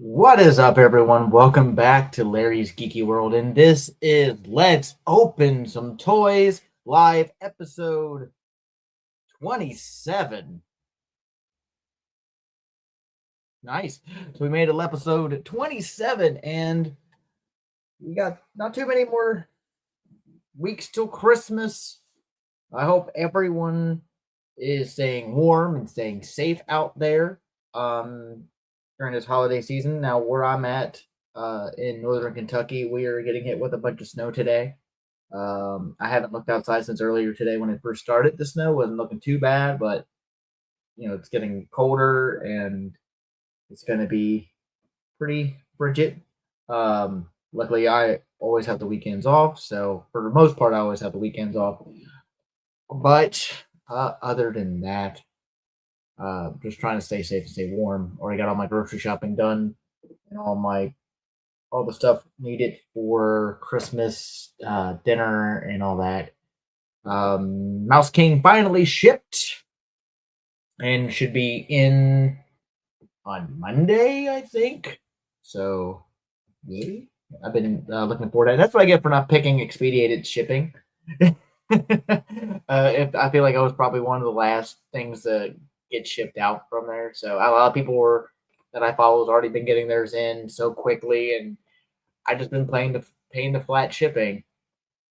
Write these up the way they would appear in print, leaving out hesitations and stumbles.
What is up, everyone? Welcome back to Larry's Geeky World, and this is Let's Open Some Toys live episode 27. Nice. So we made it episode 27, and we got not too many more weeks till Christmas. I hope everyone is staying warm and staying safe out there during this holiday season. Now, where I'm at in northern Kentucky, we are getting hit with a bunch of snow today. I haven't looked outside since earlier today when it first started. The snow wasn't looking too bad, but it's getting colder and it's going to be pretty frigid. Luckily, I always have the weekends off, so for the most part, I always have the weekends off. But other than that, just trying to stay safe and stay warm. Already got all my grocery shopping done and all the stuff needed for Christmas dinner and all that. Mouse King finally shipped and should be in on Monday, I think. So, maybe. I've been looking forward to it. That's what I get for not picking expedited shipping. If I feel like I was probably one of the last things to get shipped out from there. So a lot of people that I follow has already been getting theirs in so quickly, and I just been paying the flat shipping.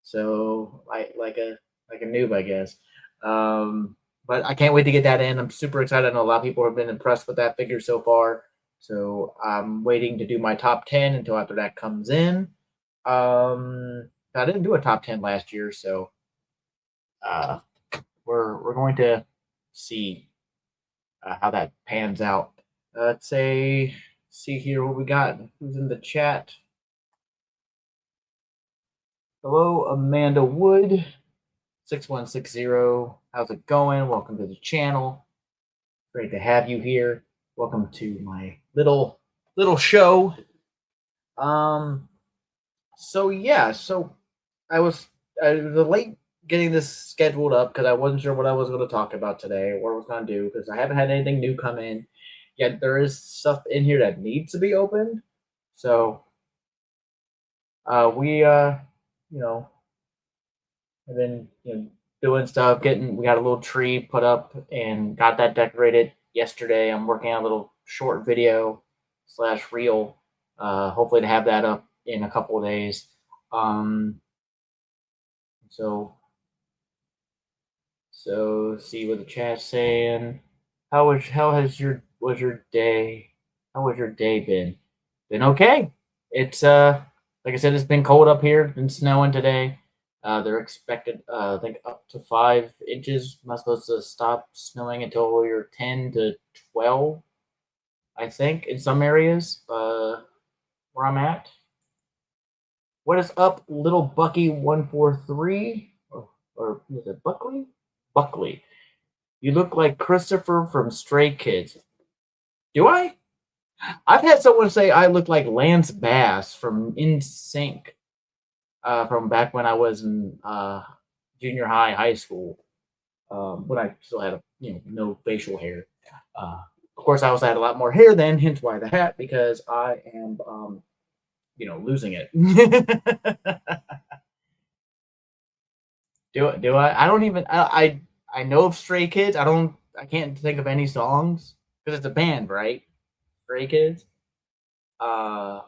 So like a noob, I guess. But I can't wait to get that in. I'm super excited. I know a lot of people have been impressed with that figure so far. So I'm waiting to do my top 10 until after that comes in. I didn't do a top 10 last year, so uh, we're going to see how that pans out. Let's see here what we got. Who's in the chat? Hello, Amanda Wood, 6160. How's it going? Welcome to the channel. Great to have you here. Welcome to my little show. So yeah, so I was late getting this scheduled up because I wasn't sure what I was going to talk about today, or what I was going to do, because I haven't had anything new come in. Yet there is stuff in here that needs to be opened. So we have been doing stuff. We got a little tree put up and got that decorated yesterday. I'm working on a little short video / reel. Hopefully to have that up in a couple of days. So see what the chat's saying. Was your day? How was your day been? Been okay. It's like I said, it's been cold up here. It's been snowing today. They're expected, I think, up to 5 inches. I'm not supposed to stop snowing until you're 10 to 12, I think, in some areas where I'm at. What is up, little Bucky143? Or is it Buckley? Buckley. You look like Christopher from Stray Kids. Do I? I've had someone say I look like Lance Bass from NSYNC. From back when I was in junior high school, when I still had no facial hair. Of course, I also had a lot more hair then, hence why the hat, because I am losing it. do I? I don't even I know of Stray Kids. I can't think of any songs because it's a band, right? Stray Kids. But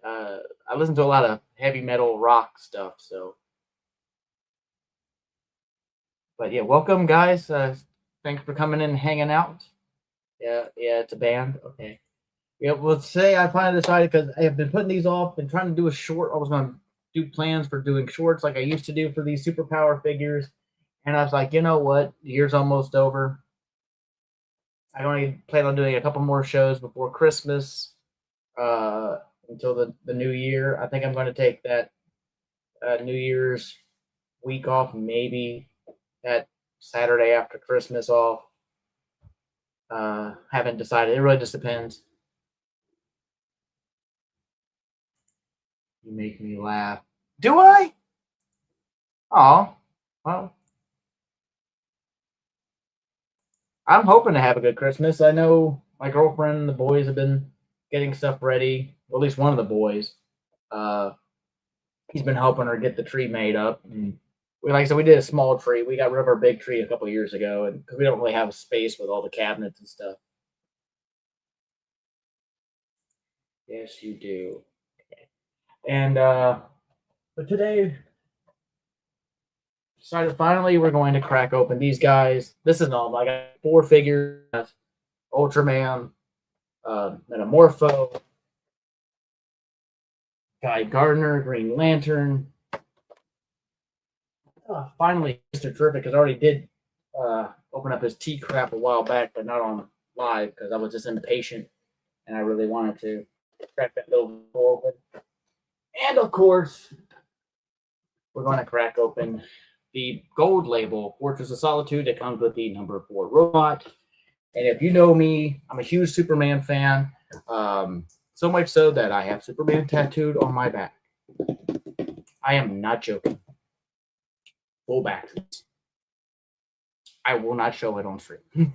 I listen to a lot of heavy metal rock stuff, so. But yeah, welcome guys. Thanks for coming in and hanging out. Yeah, it's a band. Okay. Yeah, well, today I finally decided, because I have been putting these off, been trying to do a short. I was going to do plans for doing shorts like I used to do for these superpower figures. And I was like, you know what? The year's almost over. I only plan on doing a couple more shows before Christmas until the new year. I think I'm going to take that New Year's week off, maybe that Saturday after Christmas off. Haven't decided. It really just depends. You make me laugh. Do I? Oh, well. I'm hoping to have a good Christmas. I know my girlfriend and the boys have been getting stuff ready. Well, at least one of the boys. Uh, he's been helping her get the tree made up. And like I said, we did a small tree. We got rid of our big tree a couple years ago, and because we don't really have space with all the cabinets and stuff. Yes, you do. And but today decided finally we're going to crack open these guys. This is normal. I got 4 figures: Ultraman, Metamorpho, Guy Gardner, Green Lantern. Finally, Mr. Terrific, because I already did open up his T crap a while back, but not on live because I was just impatient and I really wanted to crack that little door open. And of course, we're going to crack open the gold label Fortress of Solitude that comes with the number 4 robot. And if you know me, I'm a huge Superman fan. So much so that I have Superman tattooed on my back. I am not joking. Full back. I will not show it on stream.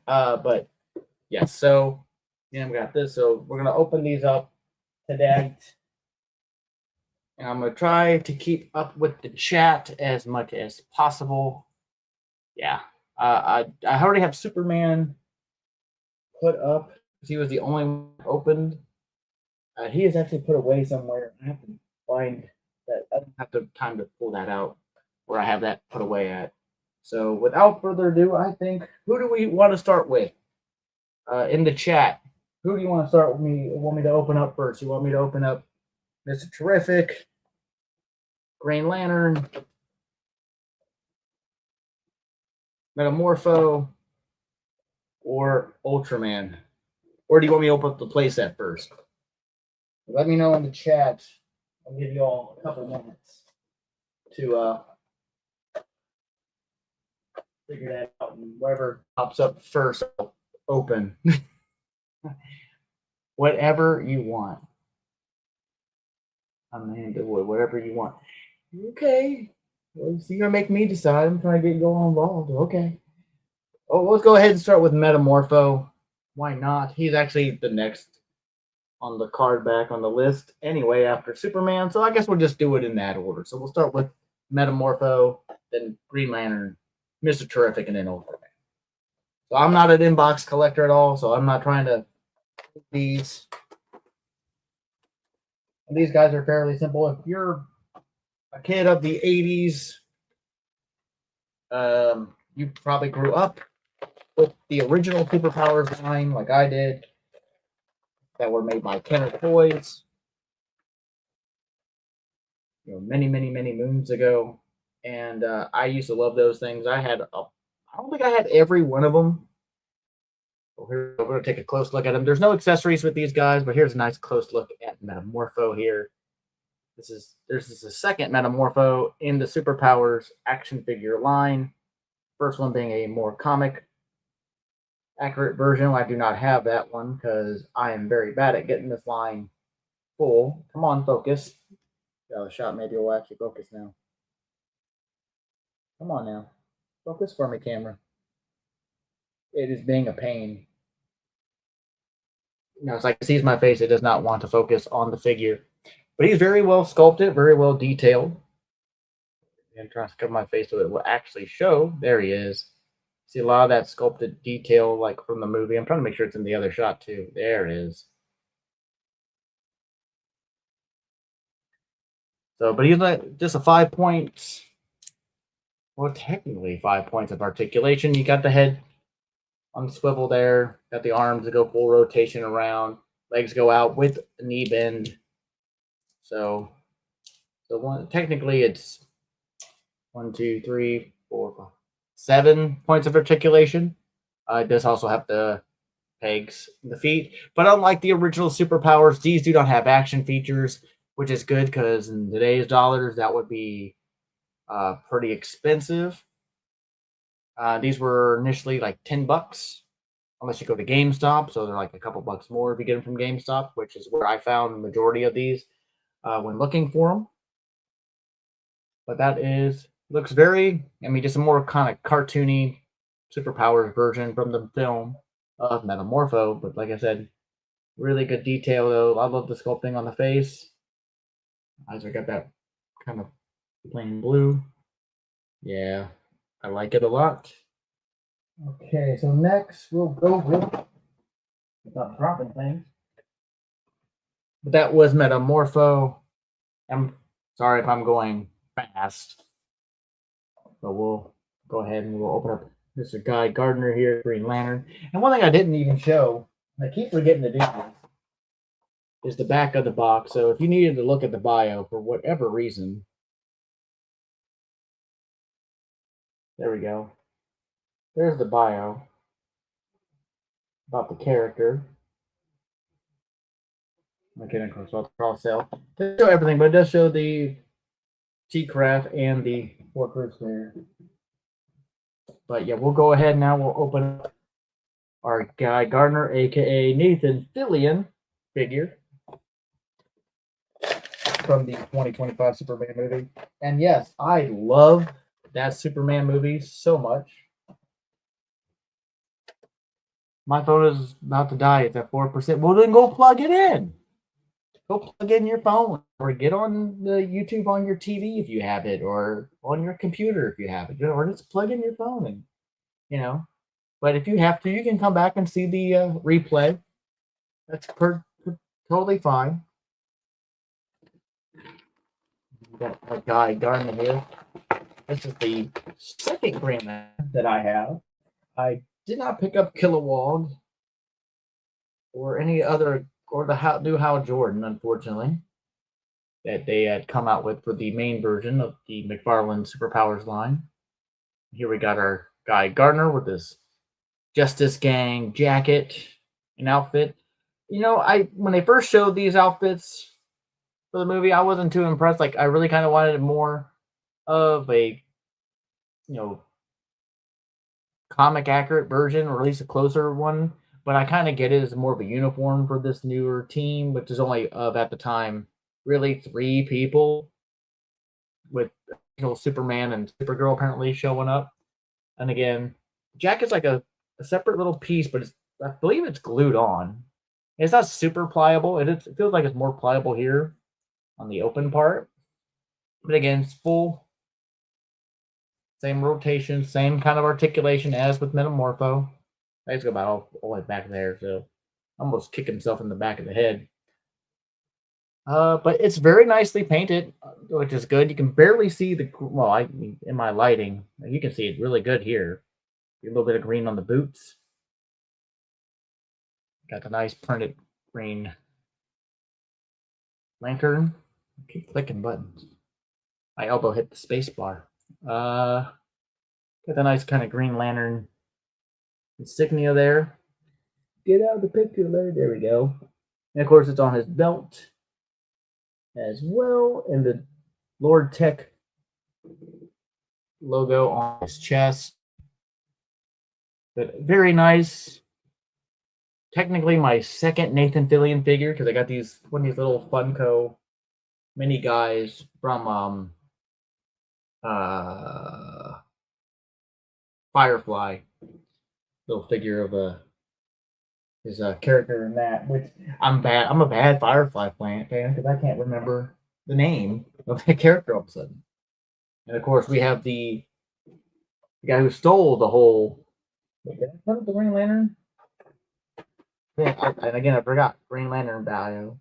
But yes, so we got this. So we're gonna open these up today. And I'm gonna try to keep up with the chat as much as possible. Yeah. I already have Superman put up because he was the only one opened. He is actually put away somewhere. I have to find that. I don't have the time to pull that out where I have that put away at. So without further ado, I think, who do we want to start with? In the chat, who do you want to start with me? Want me to open up first? You want me to open up Mr. Terrific, Green Lantern, Metamorpho, or Ultraman? Or do you want me to open up the playset first? Let me know in the chat. I'll give you all a couple minutes to figure that out. And whatever pops up first, I'll open. Whatever you want. I'm going to do whatever you want. Okay. Well, so you're going to make me decide. I'm trying to get you all involved. Okay. Oh, let's go ahead and start with Metamorpho. Why not? He's actually the next on the card back on the list anyway after Superman. So I guess we'll just do it in that order. So we'll start with Metamorpho, then Green Lantern, Mr. Terrific, and then Ultraman. So I'm not an inbox collector at all, so I'm not trying to these. And these guys are fairly simple. If you're a kid of the 80s, you probably grew up with the original Superpowers line like I did that were made by Kenner Toys, many moons ago. And I used to love those things. I don't think I had every one of them. Well, here, we're going to take a close look at them. There's no accessories with these guys, but here's a nice close look at Metamorpho here. There's a second Metamorpho in the Superpowers action figure line. First one being a more comic accurate version. I do not have that one because I am very bad at getting this line full. Come on, focus. The shot maybe will actually focus now. Come on now. Focus for me, camera. It is being a pain. It's like it sees my face. It does not want to focus on the figure. But he's very well sculpted, very well detailed. I'm trying to cover my face so it will actually show. There he is. See a lot of that sculpted detail like from the movie. I'm trying to make sure it's in the other shot too. There it is. So, but he's like just a 5 points. Well, technically 5 points of articulation. You got the head on the swivel there. Got the arms to go full rotation around. Legs go out with a knee bend. So technically it's 1, 2, 3, 4, 5, 7 points of articulation. It does also have the pegs in the feet. But unlike the original Superpowers, these do not have action features, which is good because in today's dollars, that would be pretty expensive. These were initially like $10, unless you go to GameStop. So they're like a couple bucks more if you get them from GameStop, which is where I found the majority of these when looking for them. But that looks very, just a more kind of cartoony Superpowers version from the film of Metamorpho. But like I said, Really good detail, though. I love the sculpting on the face. Eyes are got that kind of plain blue. Yeah, I like it a lot. Okay, so next we'll go with, without dropping things. But that was Metamorpho. I'm sorry if I'm going fast, but we'll go ahead and we'll open up Mr. Guy Gardner here, Green Lantern. And one thing I didn't even show, I keep forgetting to do this, is the back of the box. So if you needed to look at the bio for whatever reason, there we go. There's the bio about the character. Okay, of course, I'll cross sell. Doesn't show everything, but it does show the T-Craft and the workers there. But yeah, we'll go ahead now. We'll open up our Guy Gardner, aka Nathan Fillion figure from the 2025 Superman movie. And yes, I love that Superman movie so much. My phone is about to die. It's at 4%. Well, then go plug it in. Go plug in your phone or get on the YouTube on your TV if you have it, or on your computer if you have it, or just plug in your phone and, you know. But if you have to, you can come back and see the replay. That's totally fine. We got a Guy Gardner here. This is the second Green Lantern that I have. I did not pick up Kilowog or any other, or the new Hal Jordan, unfortunately, that they had come out with for the main version of the McFarlane Superpowers line. Here we got our Guy Gardner with this Justice Gang jacket and outfit. You know, when they first showed these outfits for the movie, I wasn't too impressed. Like, I really kind of wanted more of a, comic accurate version, or at least a closer one. But I kind of get it as more of a uniform for this newer team, which is only at the time really 3 people, with Superman and Supergirl apparently showing up. And again, jacket's like a separate little piece, but I believe it's glued on. It's not super pliable. It feels like it's more pliable here on the open part. But again, it's full. Same rotation, same kind of articulation as with Metamorpho. I just go about all the way back there, so almost kick himself in the back of the head. But it's very nicely painted, which is good. You can barely see in my lighting, you can see it really good here. A little bit of green on the boots. Got the nice printed green lantern. I keep clicking buttons. My elbow hit the space bar. Got the nice kind of Green Lantern insignia there. Get out of the picture, Larry. There we go. And of course, it's on his belt as well, and the Lord Tech logo on his chest. But very nice. Technically, my second Nathan Fillion figure, because I got one of these little Funko mini guys from Firefly. Little figure of his character in that, which I'm a bad Firefly fan because I can't remember the name of the character all of a sudden. And of course, we have the guy who stole the whole. Did I put up the Green Lantern? Yeah, and again, I forgot Green Lantern bio.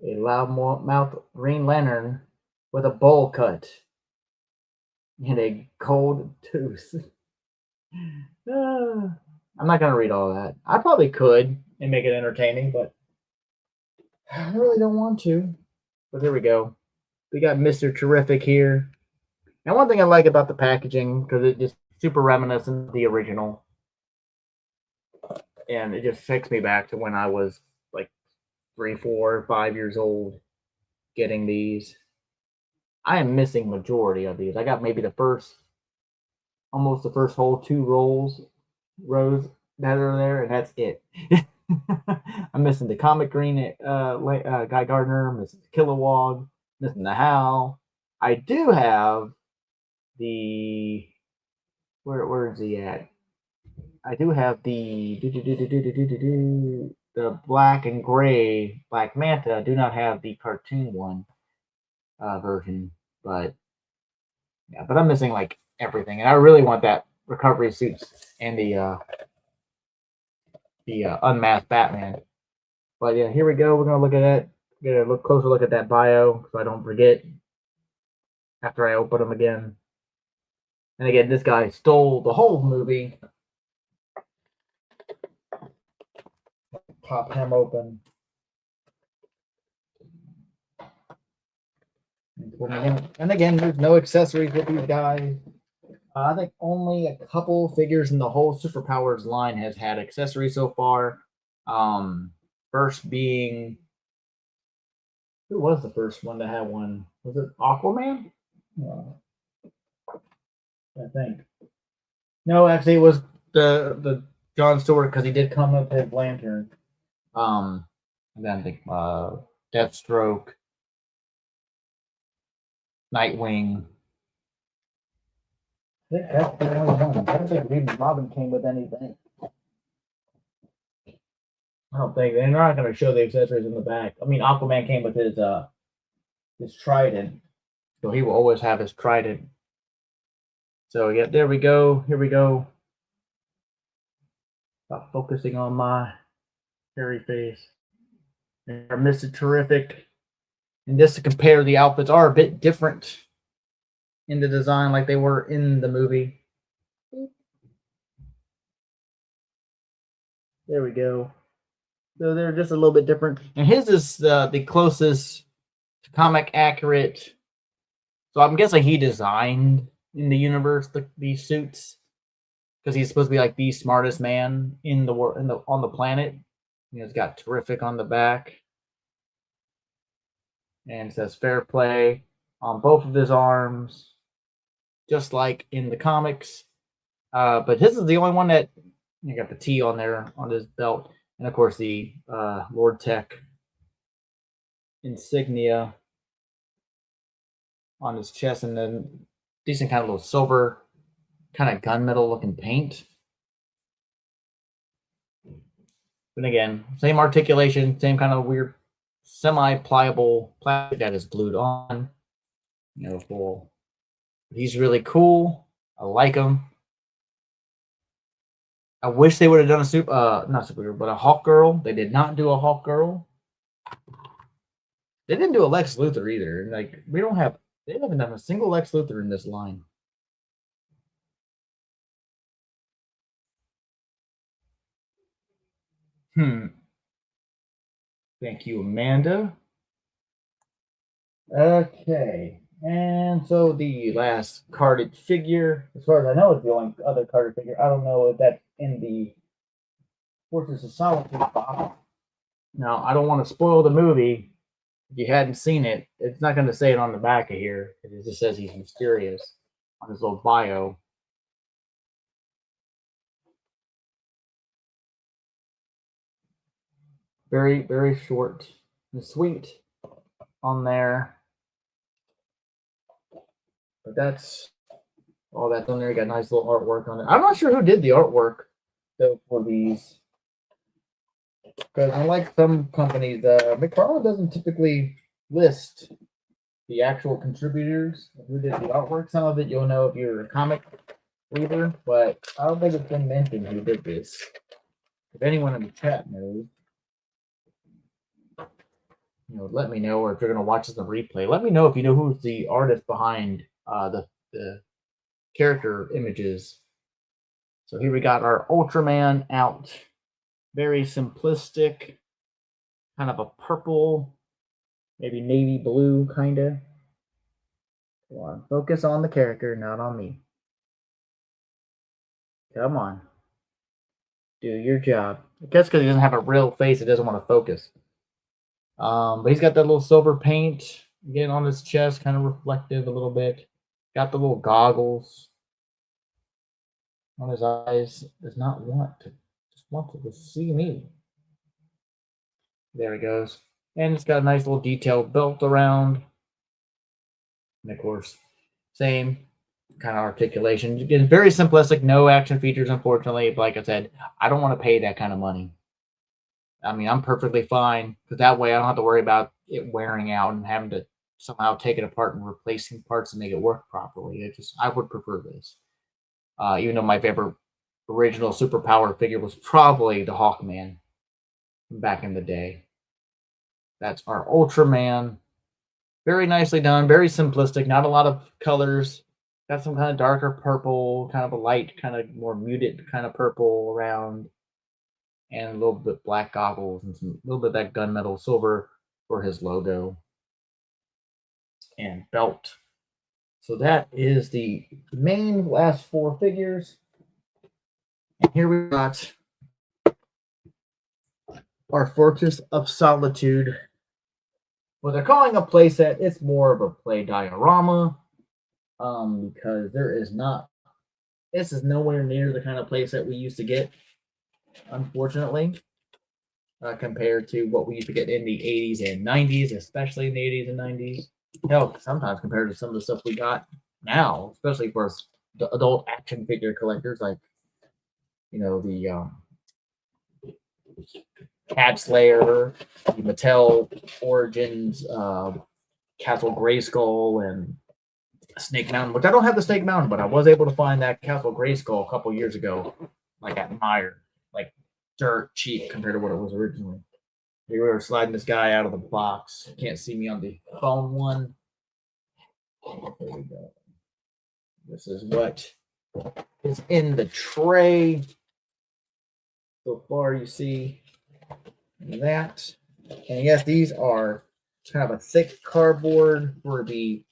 A loudmouth Green Lantern with a bowl cut and a gold tooth. I'm not going to read all that. I probably could and make it entertaining, but I really don't want to. But there we go. We got Mr. Terrific here. And one thing I like about the packaging, because it just super reminiscent of the original. And it just takes me back to when I was like 3, 4, 5 years old getting these. I am missing majority of these. I got maybe almost the first whole 2 rows that are there, and that's it. I'm missing the comic green Guy Gardner. I'm missing the Kilowog. Missing the Hal. I do have the where is he at? I do have the black and gray Black Manta. I do not have the cartoon one version, but yeah, but I'm missing like everything, and I really want that recovery suits and the unmasked Batman. But yeah, here we go. We're gonna look at it. Get a look closer look at that bio so I don't forget after I open them again. And again, this guy stole the whole movie. Pop him open. And again, there's no accessories with these guys. I think only a couple figures in the whole Superpowers line has had accessories so far. First being, who was the first one to have one? Was it Aquaman? I think. No, actually, it was the John Stewart because he did come up with his lantern. And then I think Deathstroke, Nightwing. I think that's the only one. I don't think even Robin came with anything. I don't think they're not going to show the accessories in the back. I mean, Aquaman came with his trident, so he will always have his trident. So yeah, there we go. Here we go. Stop focusing on my hairy face. They're Mr. Terrific. And just to compare, the outfits are a bit different in the design like they were in the movie. There we go. So they're just a little bit different. And his is the closest to comic accurate. So I'm guessing he designed in the universe these suits because he's supposed to be like the smartest man in the world on the planet. You know, it's got terrific on the back. And it says fair play on both of his arms, just like in the comics. But his is the only one that you got the T on there on his belt, and of course the Lord Tech insignia on his chest, and then decent kind of little silver, kind of gunmetal looking paint. But again, same articulation, same kind of weird semi-pliable plastic that is glued on. You know, full. He's really cool. I like him. I wish they would have done not Supergirl, but a Hawk Girl. They did not do a Hawk Girl. They didn't do a Lex Luthor either. Like they haven't done a single Lex Luthor in this line. Thank you, Amanda. Okay. And so the last carded figure, as far as I know, is the only other carded figure. I don't know if that's in the Fortress of Solitude box. Now, I don't want to spoil the movie. If you hadn't seen it, it's not going to say it on the back of here. It just says he's mysterious on his little bio. Very, very short and sweet on there. But that's all that's on there. Got nice little artwork on it. I'm not sure who did the artwork though for these. Because unlike some companies, McFarlane doesn't typically list the actual contributors who did the artwork. Some of it you'll know if you're a comic reader, but I don't think it's been mentioned who did this. If anyone in the chat knows, let me know. Or if you're going to watch this in the replay, let me know if you know who's the artist behind the character images. So here we got our Ultraman out. Very simplistic, kind of a purple, maybe navy blue kind of. Come on, focus on the character, not on me. Come on. Do your job. I guess because he doesn't have a real face, it doesn't want to focus. But he's got that little silver paint again on his chest, kind of reflective a little bit. Got the little goggles on his eyes. Does not want to, just wanted to see me. There he goes. And it's got a nice little detailed belt around. And of course, same kind of articulation. It's very simplistic, no action features, unfortunately. But like I said, I don't want to pay that kind of money. I mean, I'm perfectly fine because that way I don't have to worry about it wearing out and having to somehow take it apart and replacing parts to make it work properly. I would prefer this. Even though my favorite original superpower figure was probably the Hawkman back in the day. That's our Ultraman. Very nicely done, very simplistic, not a lot of colors. Got some kind of darker purple, kind of a light, kind of more muted kind of purple around, and a little bit black goggles and a little bit of that gunmetal silver for his logo and belt. So that is the main last four figures. And here we got our Fortress of Solitude. What they're calling a playset, it's more of a play diorama, because this is nowhere near the kind of playset we used to get, unfortunately, compared to what we used to get in the 80s and 90s, especially in the 80s and 90s. Hell, sometimes compared to some of the stuff we got now, especially for the adult action figure collectors, like, the Cat Slayer, the Mattel Origins, Castle Grayskull, and Snake Mountain, which I don't have the Snake Mountain, but I was able to find that Castle Grayskull a couple years ago, like at Meyer, like dirt cheap compared to what it was originally. We were sliding this guy out of the box. You can't see me on the phone one. There we go. This is what is in the tray. So far, you see that. And yes, these are kind of a thick cardboard for the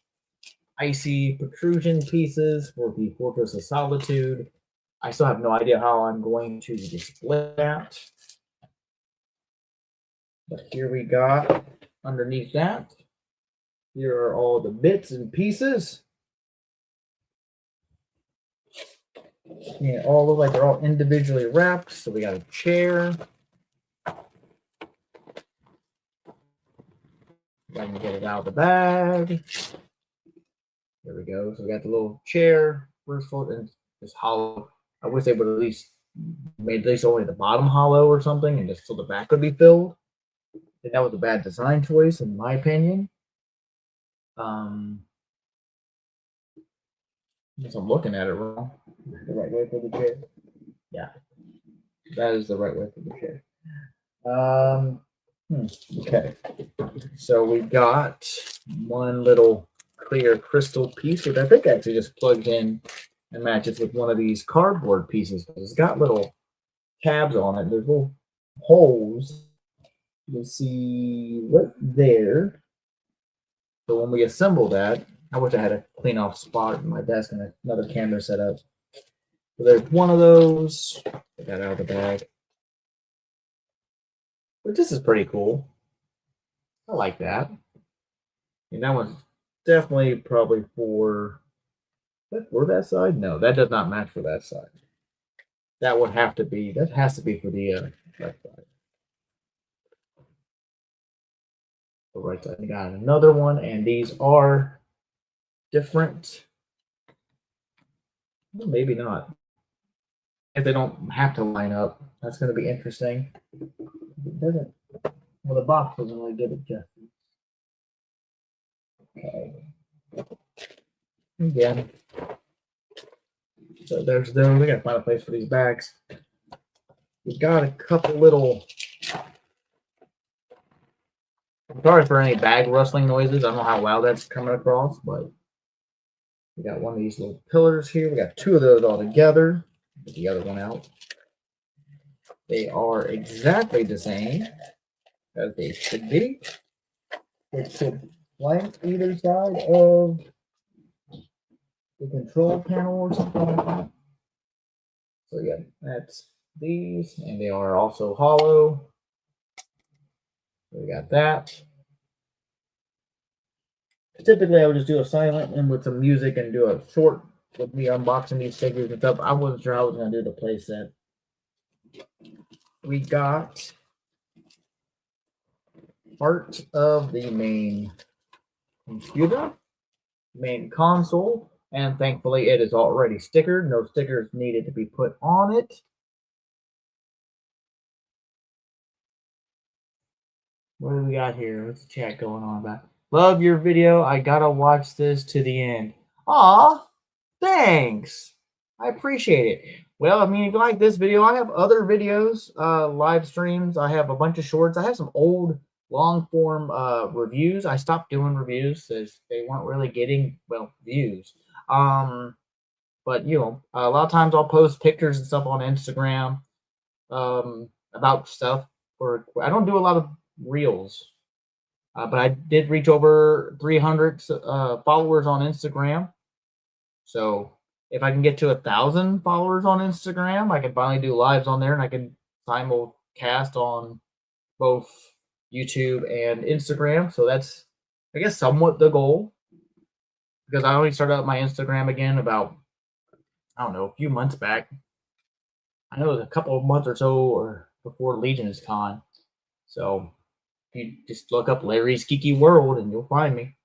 icy protrusion pieces for the Fortress of Solitude. I still have no idea how I'm going to display that. But here we got underneath that. Here are all the bits and pieces. And all look like they're all individually wrapped. So we got a chair. I can get it out of the bag. There we go. So we got the little chair, first fold, and it's hollow. I wish they would at least made at least only the bottom hollow or something, and just so the back would be filled. I think that was a bad design choice, in my opinion. Unless I'm looking at it wrong. The right way for the chair. Yeah, that is the right way for the chair. Okay. So we've got one little clear crystal piece, which I think actually just plugs in and matches with one of these cardboard pieces. It's got little tabs on it. There's little holes. You can see right there. So when we assemble that, I wish I had a clean off spot in my desk and another camera set up. So there's one of those. Get that out of the bag. But this is pretty cool. I like that. And that one's definitely probably for that side. No, that does not match for that side. That would have to be. That has to be for the left side. The right side. I got another one, and these are different. Well, maybe not. If they don't have to line up, that's going to be interesting. It doesn't. Well, the box doesn't really give it justice. Okay. Again. So there's those. We gotta find a place for these bags. We got a couple little. I'm sorry for any bag rustling noises. I don't know how loud that's coming across, but we got one of these little pillars here. We got two of those all together. Get the other one out. They are exactly the same as they should be. It should flank either side of the control panel or something like that. So yeah, that's these, and they are also hollow. So we got that. Typically, I would just do a silent and with some music and do a short with me unboxing these figures and stuff. I wasn't sure how I was going to do the playset. We got part of the main computer, main console. And thankfully, it is already stickered. No stickers needed to be put on it. What do we got here? What's the chat going on about? Love your video. I gotta watch this to the end. Aw, thanks. I appreciate it. Well, I mean, if you like this video, I have other videos, live streams. I have a bunch of shorts. I have some old long form reviews. I stopped doing reviews because they weren't really getting views. But a lot of times I'll post pictures and stuff on Instagram about stuff. Or I don't do a lot of reels, but I did reach over 300 followers on Instagram. So if I can get to 1,000 followers on Instagram, I can finally do lives on there, and I can simulcast on both YouTube and Instagram. So that's, I guess, somewhat the goal, because I only started up my Instagram again about, I don't know, a few months back. I know it was a couple of months or so or before Legion's Con. So you just look up Larry's Geeky World and you'll find me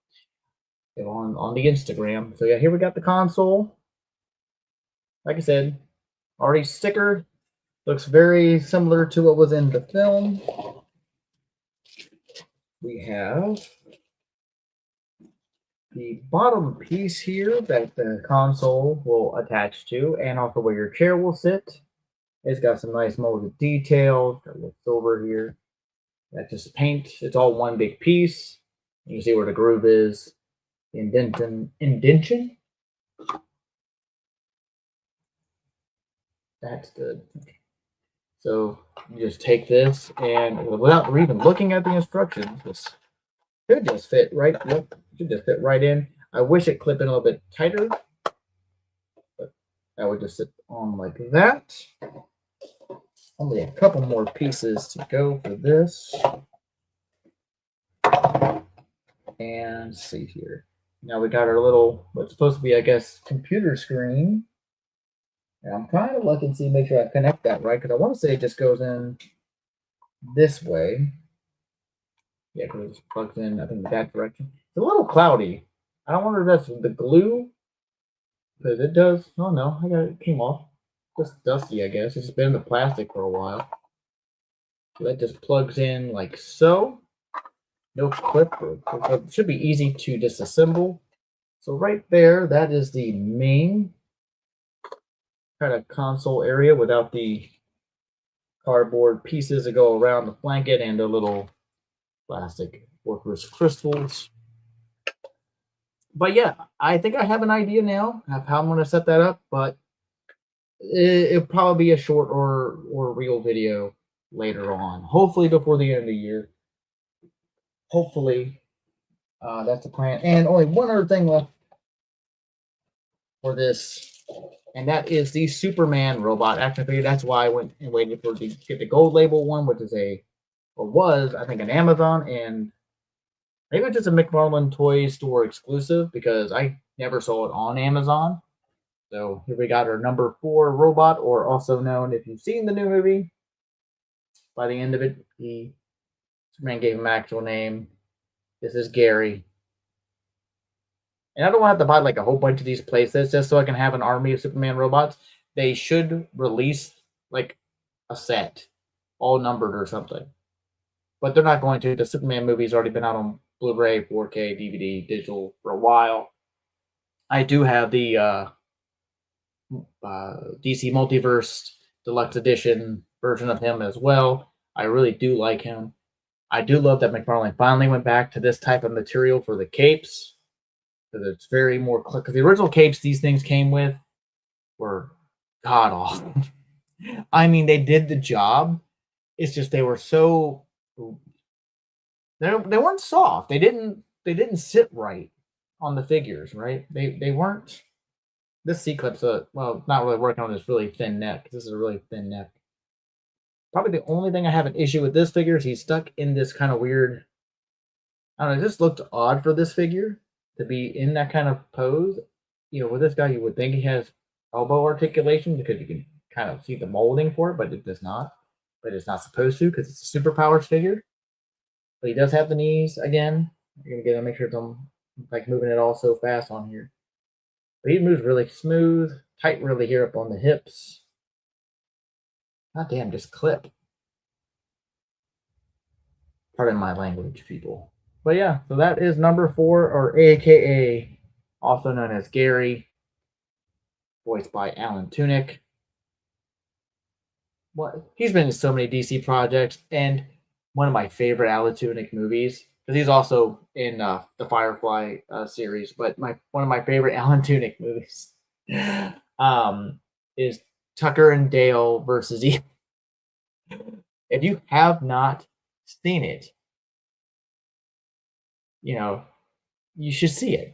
on the Instagram. So yeah, here we got the console. Like I said, already stickered. Looks very similar to what was in the film. We have the bottom piece here that the console will attach to, and also where your chair will sit. It's got some nice molded details. Got a little silver here. That's just paint. It's all one big piece. You can see where the groove is. Indention. That's good. So you just take this, and without even looking at the instructions, this should just fit right. Look, should just fit right in. I wish it clipped in a little bit tighter, but that would just sit on like that. Only a couple more pieces to go for this. And let's see here. Now we got our little, what's supposed to be, I guess, computer screen. And I'm kind of looking to see, make sure I connect that right, because I want to say it just goes in this way. Yeah, because it just plugs in, I think, that direction. It's a little cloudy. I don't wonder if that's the glue, because it does. Oh no, it came off. Just dusty, I guess. It's been in the plastic for a while. So that just plugs in like so. No clip. It should be easy to disassemble. So right there, that is the main kind of console area without the cardboard pieces that go around the blanket and the little plastic workers crystals. But yeah, I think I have an idea now of how I'm going to set that up, but it'll probably be a short or real video later on, hopefully before the end of the year. Hopefully, that's the plan. And only one other thing left for this, and that is the Superman robot action figure. That's why I went and waited for to get the gold label one, which is was, I think, an Amazon, and maybe just a McFarlane Toy Store exclusive, because I never saw it on Amazon. So here we got our number 4 robot, or also known, if you've seen the new movie, by the end of it, Superman gave him an actual name. This is Gary. And I don't want to have to buy like a whole bunch of these playsets just so I can have an army of Superman robots. They should release like a set, all numbered or something. But they're not going to. The Superman movie's already been out on Blu-ray, 4K, DVD, digital for a while. I do have the DC Multiverse Deluxe Edition version of him as well. I really do like him. I do love that McFarlane finally went back to this type of material for the capes, because it's very more clear. Because the original capes these things came with were god awful. I mean, they did the job. It's just they were so they weren't soft. They didn't sit right on the figures, right? They weren't. This C-clip's not really working on this really thin neck. This is a really thin neck. Probably the only thing I have an issue with this figure is he's stuck in this kind of weird, I don't know, it just looked odd for this figure to be in that kind of pose. With this guy, you would think he has elbow articulation because you can kind of see the molding for it, but it does not. But it's not supposed to, because it's a superpowers figure. But he does have the knees again. You're gonna make sure I'm like moving it all so fast on here. But he moves really smooth, tight really here up on the hips. God damn, just clip. Pardon my language, people. But yeah, so that is number 4, or AKA, also known as Gary, voiced by Alan Tudyk. What he's been in so many DC projects, and one of my favorite Alan Tudyk movies, because he's also in the Firefly series. But one of my favorite Alan Tudyk movies um, is Tucker and Dale versus Evil. If you have not seen it, you know you should see it.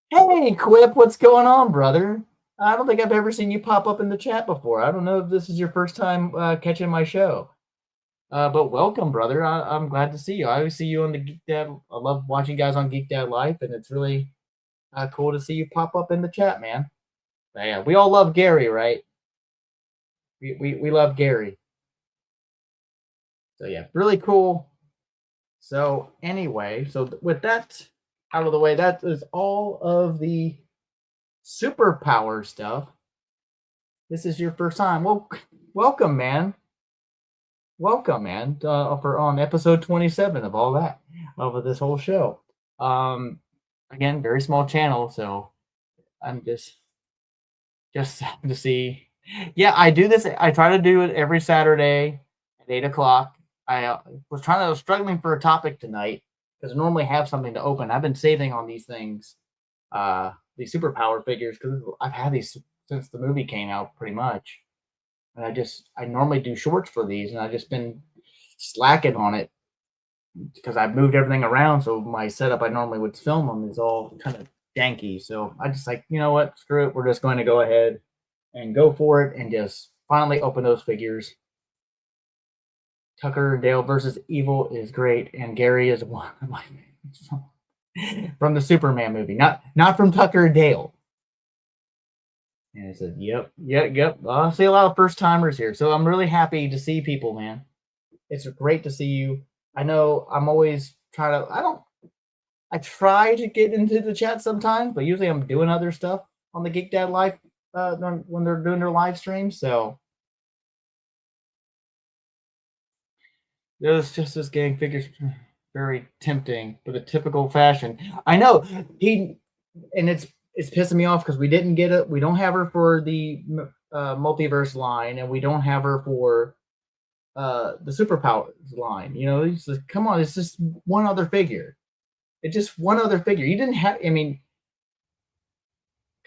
Hey, Quip, what's going on, brother? I don't think I've ever seen you pop up in the chat before. I don't know if this is your first time catching my show. But welcome, brother. I'm glad to see you. I always see you on the Geek Dad. I love watching guys on Geek Dad Life, and it's really cool to see you pop up in the chat, man. But yeah, we all love Gary, right? We love Gary. So yeah, really cool. So anyway, with that out of the way, that is all of the superpower stuff. This is your first time. Well, welcome, man. Welcome, man. For on episode 27 of all that, of this whole show. Again, very small channel, so I'm just to see. Yeah, I do this. I try to do it every Saturday at 8 o'clock. I was struggling for a topic tonight because I normally have something to open. I've been saving on these things, these superpower figures, because I've had these since the movie came out, pretty much. And I normally do shorts for these, and I've just been slacking on it because I've moved everything around. So my setup I normally would film them is all kind of janky. So I just like, you know what, screw it. We're just going to go ahead and go for it and just finally open those figures. Tucker and Dale versus Evil is great, and Gary is one of my favorites from the Superman movie, not from Tucker and Dale. And I said, yep. I see a lot of first timers here, so I'm really happy to see people, man. It's great to see you. I know I'm always trying to. I try to get into the chat sometimes, but usually I'm doing other stuff on the Geek Dad Live when they're doing their live streams. So it was just this getting figures very tempting, but a typical fashion. I know it's pissing me off because we didn't get it. We don't have her for the multiverse line, and we don't have her for the superpowers line. It's like, come on, it's just one other figure. It's just one other figure. You didn't have. I mean,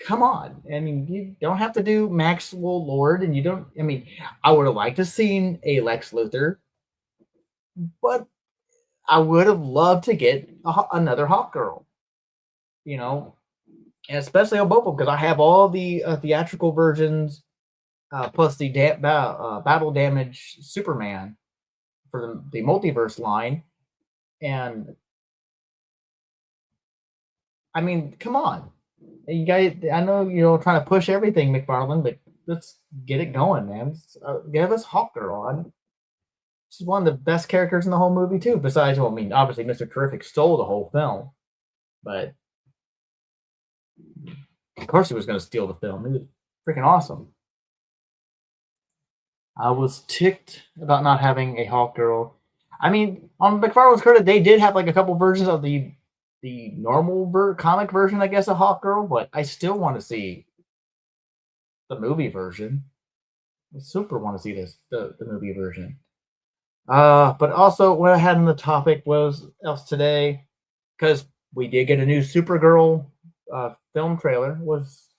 come on. I mean, you don't have to do Maxwell Lord, and you don't. I mean, I would have liked to seen a Lex Luthor, but I would have loved to get another Hawk Girl. And especially on both of them, because I have all the theatrical versions, plus the battle damage Superman for the multiverse line. And I mean, come on, you guys. I know trying to push everything, McFarlane, but let's get it going, man. Give us Hawk Girl. She's one of the best characters in the whole movie too. Besides, well, I mean, obviously, Mr. Terrific stole the whole film, but of course he was going to steal the film. He was freaking awesome. I was ticked about not having a Hawk Girl. I mean, on McFarlane's credit, they did have like a couple versions of the normal comic version, I guess, of Hawk Girl, but I still want to see the movie version. I super want to see the movie version. But also what I had in the topic was else today, because we did get a new Supergirl film trailer.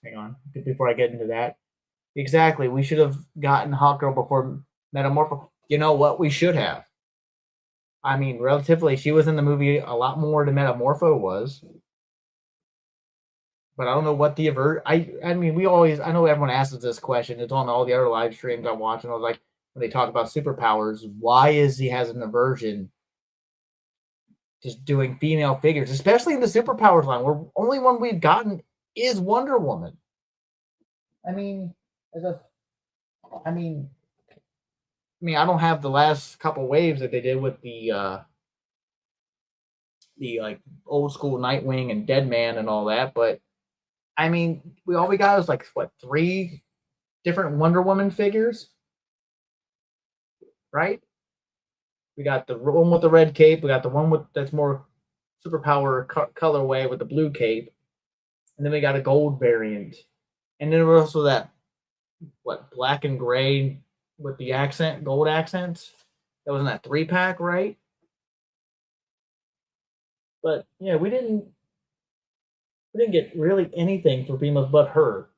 Hang on, before I get into that. Exactly, we should have gotten Hawk Girl before Metamorpho. You know what? We should have. I mean, relatively, she was in the movie a lot more than Metamorpho was. But I don't know what the I mean, I know everyone asks us this question. It's on all the other live streams I watch, and I was like, when they talk about superpowers, why is he has an aversion just doing female figures, especially in the superpowers line, where only one we've gotten is Wonder Woman. I mean, I don't have the last couple waves that they did with the like old school Nightwing and Deadman and all that, but I mean, we got was like what, 3 different Wonder Woman figures, right? We got the one with the red cape. We got the one with that's more superpower colorway with the blue cape, and then we got a gold variant, and then there was also that what, black and gray with the gold accents. That was in that 3-pack, right? But yeah, we didn't get really anything for Beamos but her.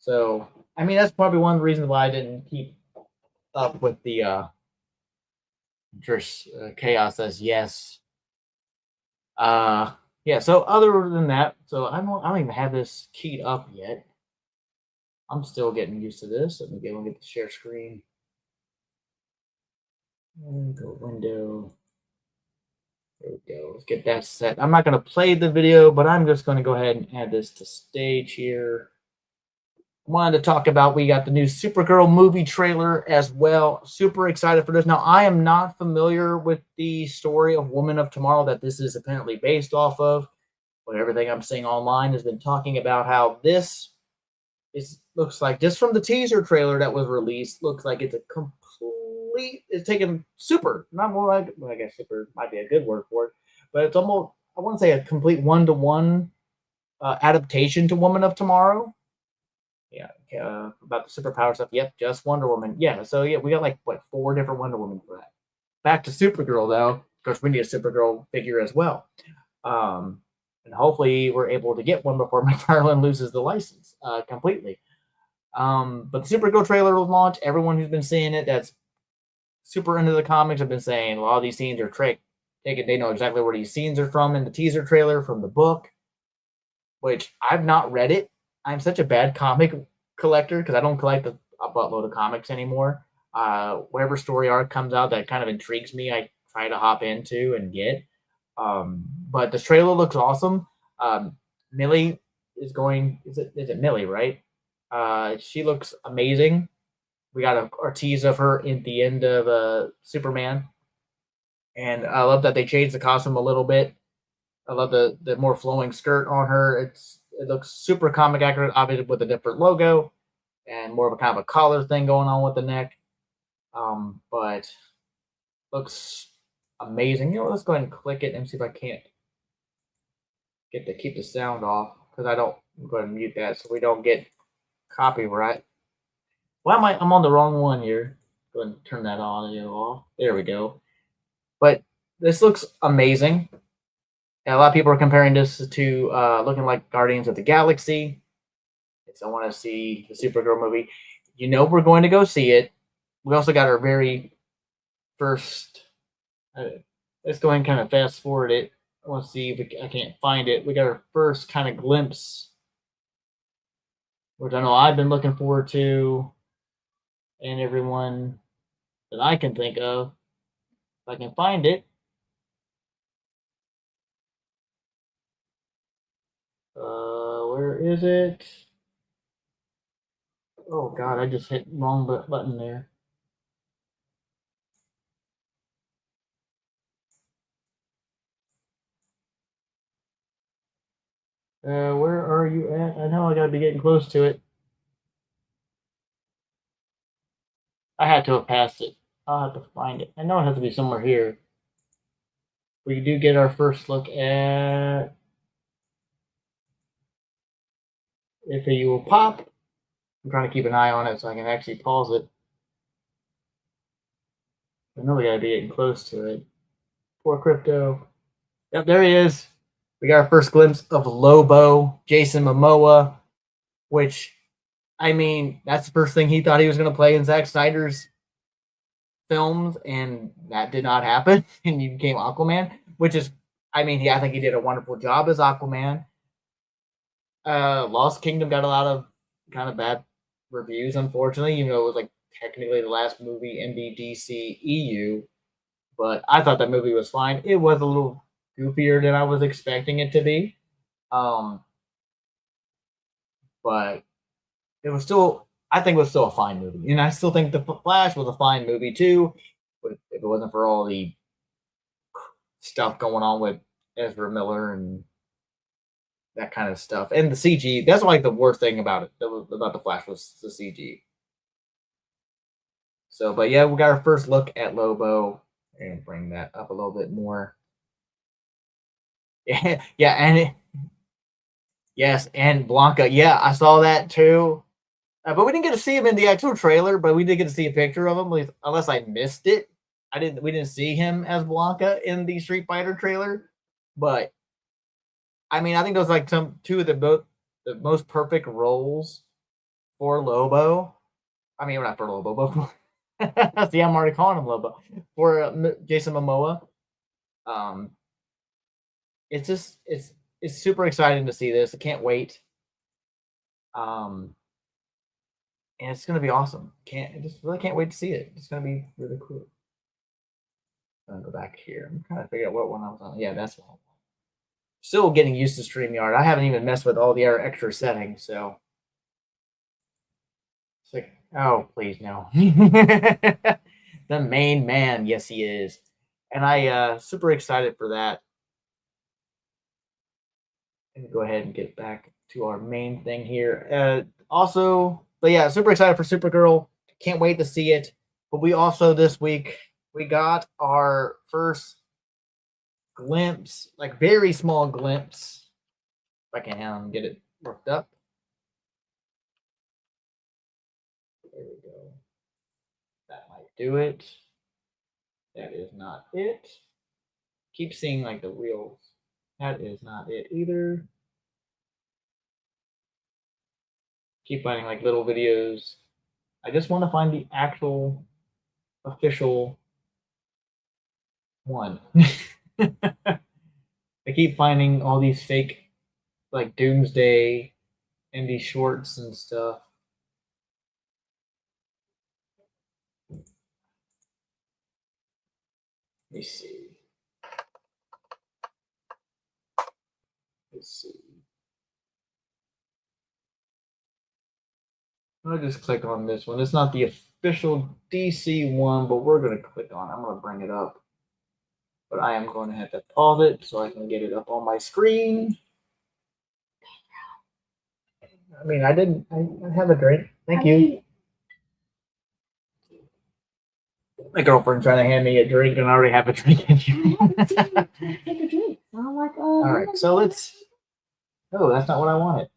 So I mean, that's probably one of the reasons why I didn't keep up with the Trish Chaos says yes. Uh, yeah. So other than that, so I don't even have this keyed up yet. I'm still getting used to this. Let me get the share screen. Go window. There we go. Let's get that set. I'm not going to play the video, but I'm just going to go ahead and add this to stage here. Wanted to talk about, we got the new Supergirl movie trailer as well. Super excited for this. Now, I am not familiar with the story of Woman of Tomorrow that this is apparently based off of, but everything I'm seeing online has been talking about how this looks like, just from the teaser trailer that was released, looks like it's a complete, it's taken super, not more like, well, I guess super might be a good word for it, but it's almost, I want to say a complete one-to-one adaptation to Woman of Tomorrow. Yeah, about the superpower stuff. Yep, just Wonder Woman. Yeah, so yeah, we got like what, 4 different Wonder Woman for that. Back to Supergirl though. Of course, we need a Supergirl figure as well, and hopefully we're able to get one before McFarlane loses the license completely. But the Supergirl trailer was launched. Everyone who's been seeing it, that's super into the comics, have been saying a lot of these scenes are tricked. They know exactly where these scenes are from in the teaser trailer from the book, which I've not read it. I'm such a bad comic collector because I don't collect a buttload of comics anymore. Whatever story arc comes out that kind of intrigues me, I try to hop into and get. But the trailer looks awesome. Millie is going. Is it Millie, right? She looks amazing. We got a tease of her at the end of Superman, and I love that they changed the costume a little bit. I love the more flowing skirt on her. It looks super comic accurate, obviously with a different logo and more of a kind of a collar thing going on with the neck. But looks amazing. You know, let's go ahead and click it and see if I can't keep the sound off, because I don't. I'm going to mute that so we don't get copyright. Why am I'm on the wrong one here. Go ahead and turn that on and off. There we go. But this looks amazing. And a lot of people are comparing this to looking like Guardians of the Galaxy. If I want to see the Supergirl movie, you know we're going to go see it. We also got our very first. Let's go ahead and kind of fast forward it. I want to see if I can't find it. We got our first kind of glimpse, which I know I've been looking forward to, and everyone that I can think of. If I can find it. Where is it? Oh God, I just hit wrong button there. Where are you at? I know I gotta be getting close to it. I had to have passed it. I'll have to find it. I know it has to be somewhere here. We do get our first look at If You Will Pop. I'm trying to keep an eye on it so I can actually pause it. I know we gotta be getting close to it. Poor Crypto. Yep, there he is. We got our first glimpse of Lobo, Jason Momoa, which, I mean, that's the first thing he thought he was going to play in Zack Snyder's films, and that did not happen, and he became Aquaman, which is, I mean, I think he did a wonderful job as Aquaman. Lost Kingdom got a lot of kind of bad reviews, unfortunately, even though it was like technically the last movie in the DC EU, but I thought that movie was fine. It was a little goofier than I was expecting it to be. But it was still, I think it was still a fine movie. And I still think The Flash was a fine movie too, but if it wasn't for all the stuff going on with Ezra Miller and that kind of stuff. And the CG, that's like the worst thing about it, about the Flash, was the CG. So, but yeah, we got our first look at Lobo, and bring that up a little bit more. Yeah, yeah, and yes, and Blanca. Yeah, I saw that too. But we didn't get to see him in the actual trailer. But we did get to see a picture of him, unless I missed it. I didn't. We didn't see him as Blanca in the Street Fighter trailer. But I mean, I think those like two of the most perfect roles for Lobo. I mean, not for Lobo, but see, I'm already calling him Lobo for Jason Momoa. Um, it's just it's super exciting to see this. I can't wait. Um, and it's gonna be awesome. I just really can't wait to see it. It's gonna be really cool. I'm gonna go back here. I'm trying to figure out what one I was on. Yeah, that's one. Still getting used to StreamYard. I haven't even messed with all the other extra settings, so it's like, oh please no. The main man, yes he is. And I super excited for that. And go ahead and get back to our main thing here. Also, but yeah, super excited for Supergirl. Can't wait to see it. But we also this week we got our first glimpse, like very small glimpse. If I can get it worked up. There we go. That might do it. That is not it. Keep seeing like the reels. That is not it either. Keep finding like little videos. I just want to find the actual official one. I keep finding all these fake like Doomsday and these shorts and stuff. Let me see. Let's see. I'll just click on this one. It's not the official DC one, but we're going to click on it. I'm going to bring it up. But I am going to have to pause it so I can get it up on my screen. I mean, I didn't. I have a drink. Thank you. My girlfriend's trying to hand me a drink, and I already have a drink. Take a drink. All right, so let's. Oh, that's not what I wanted.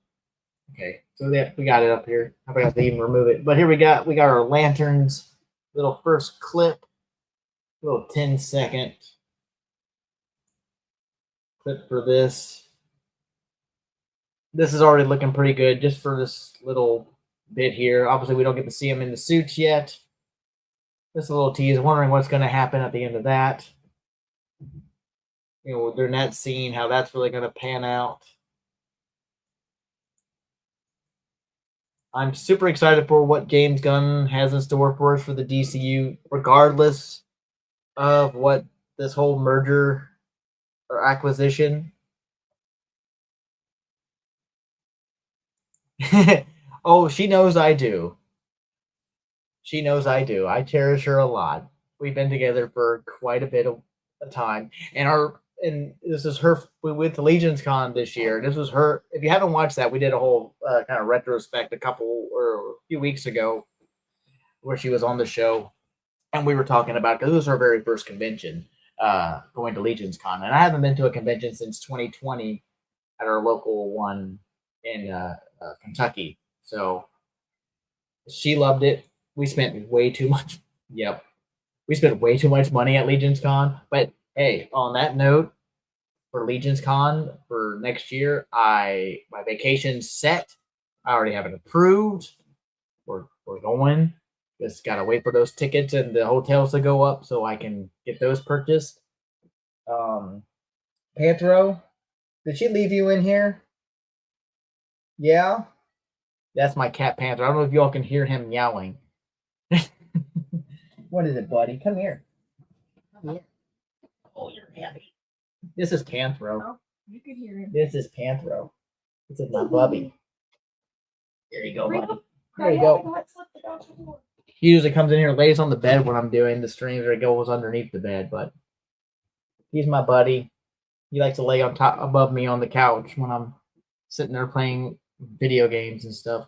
Okay, so we got it up here. I forgot to even remove it, but here we got our lanterns. Little first clip, little 10-second clip for this. This is already looking pretty good just for this little bit here. Obviously, we don't get to see him in the suits yet. Just a little tease. Wondering what's going to happen at the end of that. You know, during that scene, how that's really going to pan out. I'm super excited for what James Gunn has in store for us for the DCU, regardless of what this whole merger or acquisition. Oh, she knows I do. She knows I do. I cherish her a lot. We've been together for quite a bit of time, and this is her. We went to Legion's Con this year. This was her. If you haven't watched that, we did a whole kind of retrospect a few weeks ago, where she was on the show, and we were talking about, because it was her very first convention, going to Legion's Con, and I haven't been to a convention since 2020 at our local one in Kentucky. So she loved it. We spent way too much. Yep, we spent way too much money at Legion's Con. But hey, on that note, for Legion's Con for next year, my vacation's set. I already have it approved. We're going. Just gotta wait for those tickets and the hotels to go up so I can get those purchased. Panthro, did she leave you in here? Yeah, that's my cat Panther. I don't know if y'all can hear him meowing. What is it, buddy? Come here. Come here. Oh, you're happy. This is Panthro. Oh, you can hear him. This is Panthro. This is my bubby. There you go, buddy. There you go. He usually comes in here, lays on the bed when I'm doing the streams, or he goes underneath the bed. But he's my buddy. He likes to lay on top above me on the couch when I'm sitting there playing video games and stuff.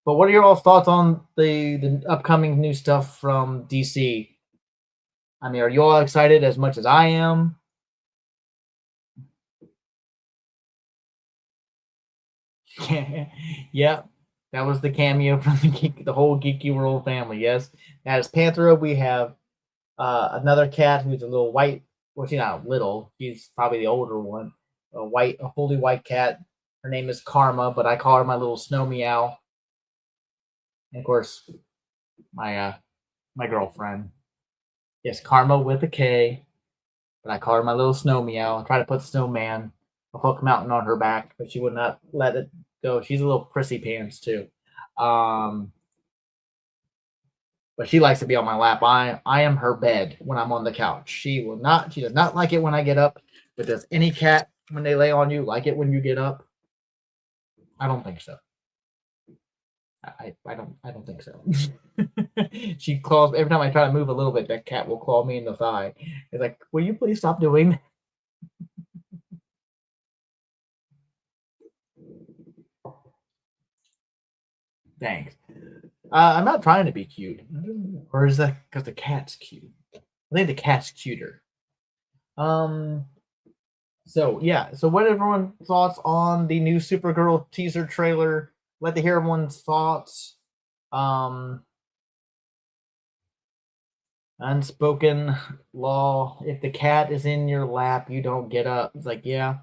But what are your all thoughts on the upcoming new stuff from DC? I mean, are you all excited as much as I am? Yeah, that was the cameo from the whole Geeky World family. Yes, as Panthera, we have another cat who's a little white. Well, she's not little. She's probably the older one. A holy white cat. Her name is Karma, but I call her my little snow meow. And of course, my girlfriend. Yes, Karma with a K, but I call her my little snow meow. I try to put snowman a Hook Mountain on her back, but she would not let it go. She's a little prissy pants too. Um, but she likes to be on my lap. I am her bed when I'm on the couch. She does not like it when I get up. But does any cat when they lay on you like it when you get up? I don't think so. I don't think so. She claws every time I try to move a little bit, that cat will claw me in the thigh. It's like, will you please stop doing that? Thanks. I'm not trying to be cute. Or is that because the cat's cute? I think the cat's cuter. Um so yeah, so what everyone's thoughts on the new Supergirl teaser trailer? Let to hear everyone's thoughts. Um Unspoken law. If the cat is in your lap, you don't get up. It's like, yeah,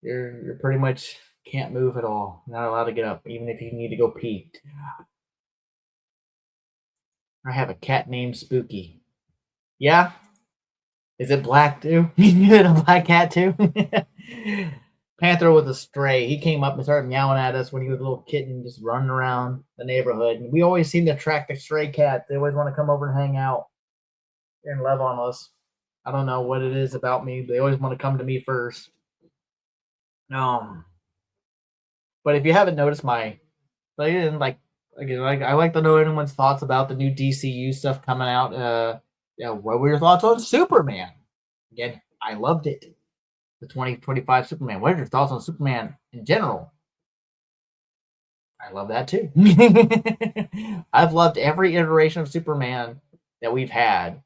you're pretty much can't move at all. Not allowed to get up, even if you need to go pee. I have a cat named Spooky. Yeah? Is it black too? You had a black cat too? Panther was a stray. He came up and started meowing at us when he was a little kitten, just running around the neighborhood. And we always seem to attract the stray cats. They always want to come over and hang out and love on us. I don't know what it is about me. They always want to come to me first. But if you haven't noticed I like to know anyone's thoughts about the new DCU stuff coming out. Yeah, what were your thoughts on Superman? Again, I loved it. The 2025 Superman. What are your thoughts on Superman in general? I love that too. I've loved every iteration of Superman that we've had,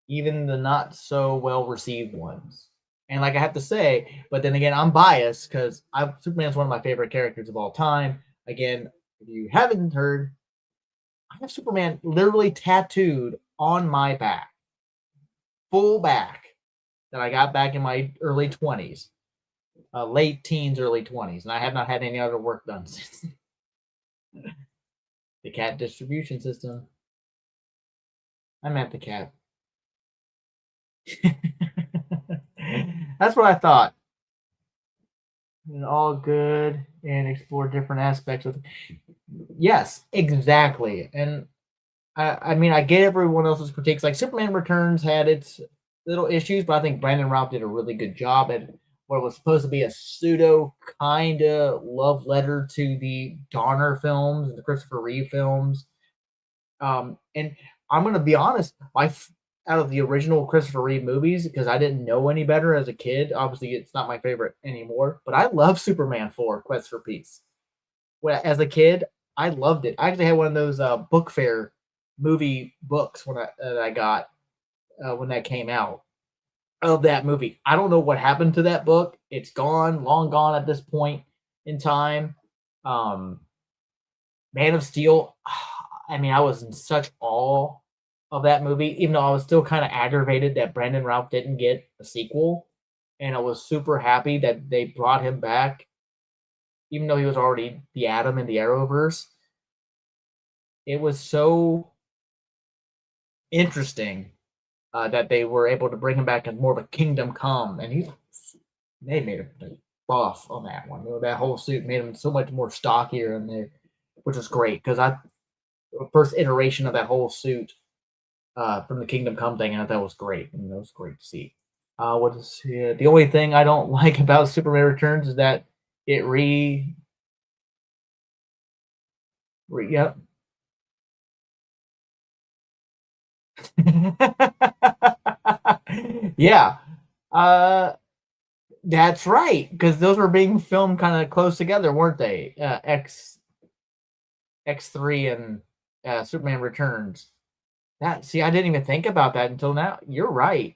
even the not so well received ones. And like I have to say, but then again, I'm biased because Superman's one of my favorite characters of all time. Again, if you haven't heard, I have Superman literally tattooed on my back, full back, that I got back in my early 20s, late teens, early 20s, and I have not had any other work done since. The cat distribution system. I meant the cat. That's what I thought. And all good and explore different aspects of. Yes, exactly. And I mean, I get everyone else's critiques. Like Superman Returns had its little issues, but I think Brandon Routh did a really good job at what was supposed to be a pseudo kind of love letter to the Donner films and the Christopher Reeve films. And I'm gonna be honest, out of the original Christopher Reeve movies, because I didn't know any better as a kid. Obviously, it's not my favorite anymore, but I love Superman 4: Quest for Peace. Well, as a kid, I loved it. I actually had one of those book fair movie books that I got when that came out of that movie. I don't know what happened to that book. It's gone, long gone at this point in time. Man of Steel. I mean, I was in such awe of that movie, even though I was still kind of aggravated that Brandon Routh didn't get a sequel. And I was super happy that they brought him back, even though he was already the Atom in the Arrowverse. It was so interesting that they were able to bring him back as more of a Kingdom Come, and they made him buff on that one. That whole suit made him so much more stockier, which was great because the first iteration of that whole suit from the Kingdom Come thing, and that was great. And that was great to see. The only thing I don't like about Superman Returns is that it yep. Yeah. That's right, because those were being filmed kind of close together, weren't they? X3 and Superman Returns. That see, I didn't even think about that until now. You're right.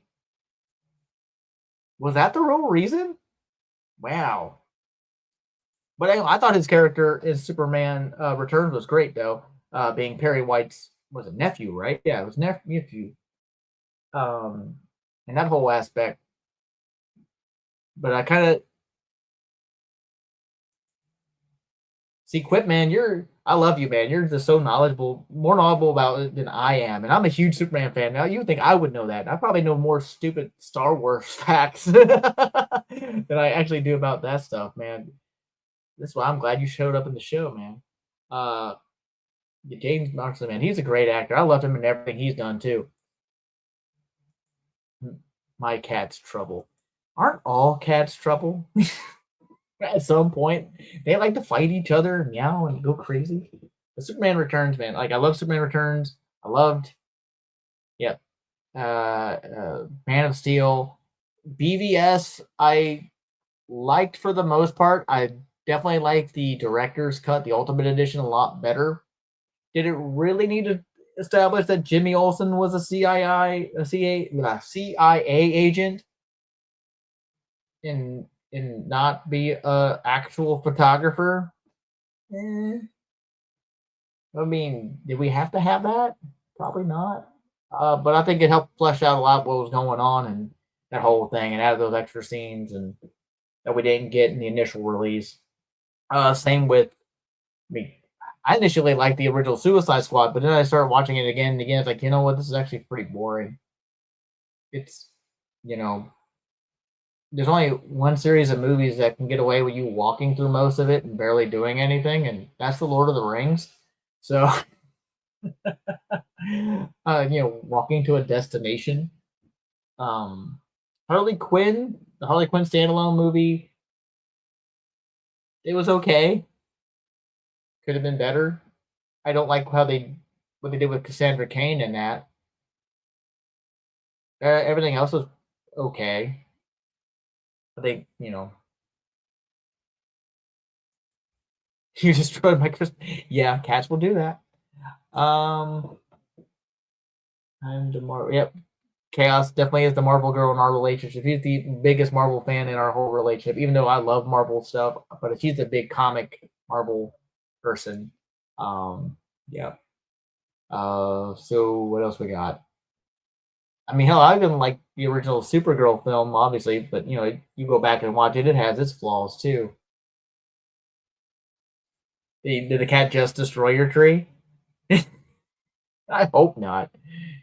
Was that the real reason? Wow. But anyway, I thought his character in Superman Returns was great, though. Being Perry White's was it nephew, right? Yeah, it was nephew. Um, and that whole aspect. But I kind of see, Quip, man. I love you, man. You're just so knowledgeable, more knowledgeable about it than I am, and I'm a huge Superman fan. Now, you would think I would know that. I probably know more stupid Star Wars facts than I actually do about that stuff, man. That's why I'm glad you showed up in the show, man. Uh, James Marsden, man, he's a great actor. I loved him in everything he's done too. My cat's trouble. Aren't all cats trouble? At some point, they like to fight each other, meow, and go crazy. The Superman Returns, man. Like I love Superman Returns. I loved, yeah, Man of Steel, BVS. I liked for the most part. I definitely liked the director's cut, the Ultimate Edition, a lot better. Did it really need to establish that Jimmy Olsen was a CIA agent and not be a actual photographer? Eh, I mean, did we have to have that? Probably not. But I think it helped flesh out a lot of what was going on and that whole thing, and add those extra scenes and that we didn't get in the initial release. Same with me. I initially liked the original Suicide Squad, but then I started watching it again and again. It's like, you know what? This is actually pretty boring. It's, you know, there's only one series of movies that can get away with you walking through most of it and barely doing anything, and that's the Lord of the Rings. So, walking to a destination. Um, Harley Quinn, the Harley Quinn standalone movie, it was okay. Could have been better. I don't like what they did with Cassandra Cain in that. Everything else was okay. I think you destroyed my Christmas. Yeah, cats will do that. Um, I'm the Marvel. Yep, Chaos definitely is the Marvel girl in our relationship. He's the biggest Marvel fan in our whole relationship, even though I love Marvel stuff. But she's a big comic Marvel person. Yeah. So what else we got? I mean, hell, I even like the original Supergirl film, obviously, but you go back and watch it; it has its flaws too. Did the cat just destroy your tree? I hope not.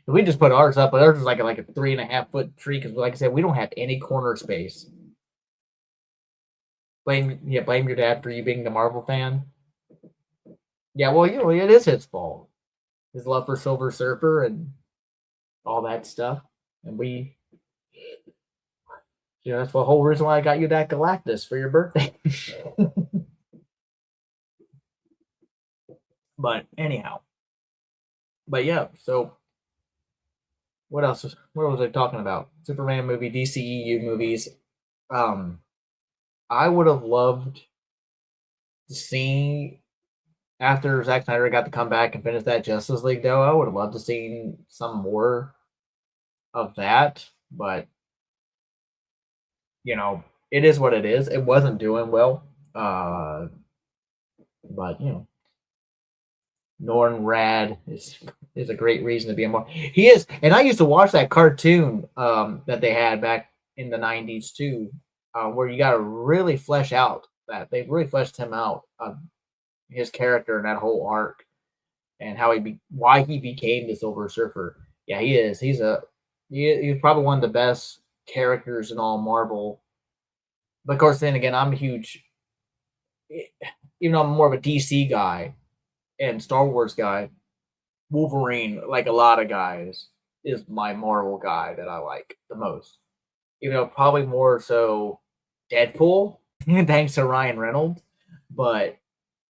We just put ours up, but ours is like a 3.5 foot tree because, like I said, we don't have any corner space. Blame your dad for you being the Marvel fan. Yeah, well, it is his fault. His love for Silver Surfer and all that stuff, and that's the whole reason why I got you that Galactus for your birthday. But anyhow, but yeah. So what else? What was I talking about? Superman movie, DCEU movies. Um, I would have loved to see after Zack Snyder got to come back and finish that Justice League. Though I would have loved to see some more of that, but it is what it is. It wasn't doing well, but Norrin Rad is a great reason to be a more. He is, and I used to watch that cartoon that they had back in the '90s too, where you got to really flesh out that they really fleshed him out, his character and that whole arc, and why he became the Silver Surfer. Yeah, he is. He's probably one of the best characters in all Marvel. But of course, then again, I'm a huge, even though I'm more of a DC guy and Star Wars guy. Wolverine, like a lot of guys, is my Marvel guy that I like the most. Probably more so Deadpool, thanks to Ryan Reynolds. But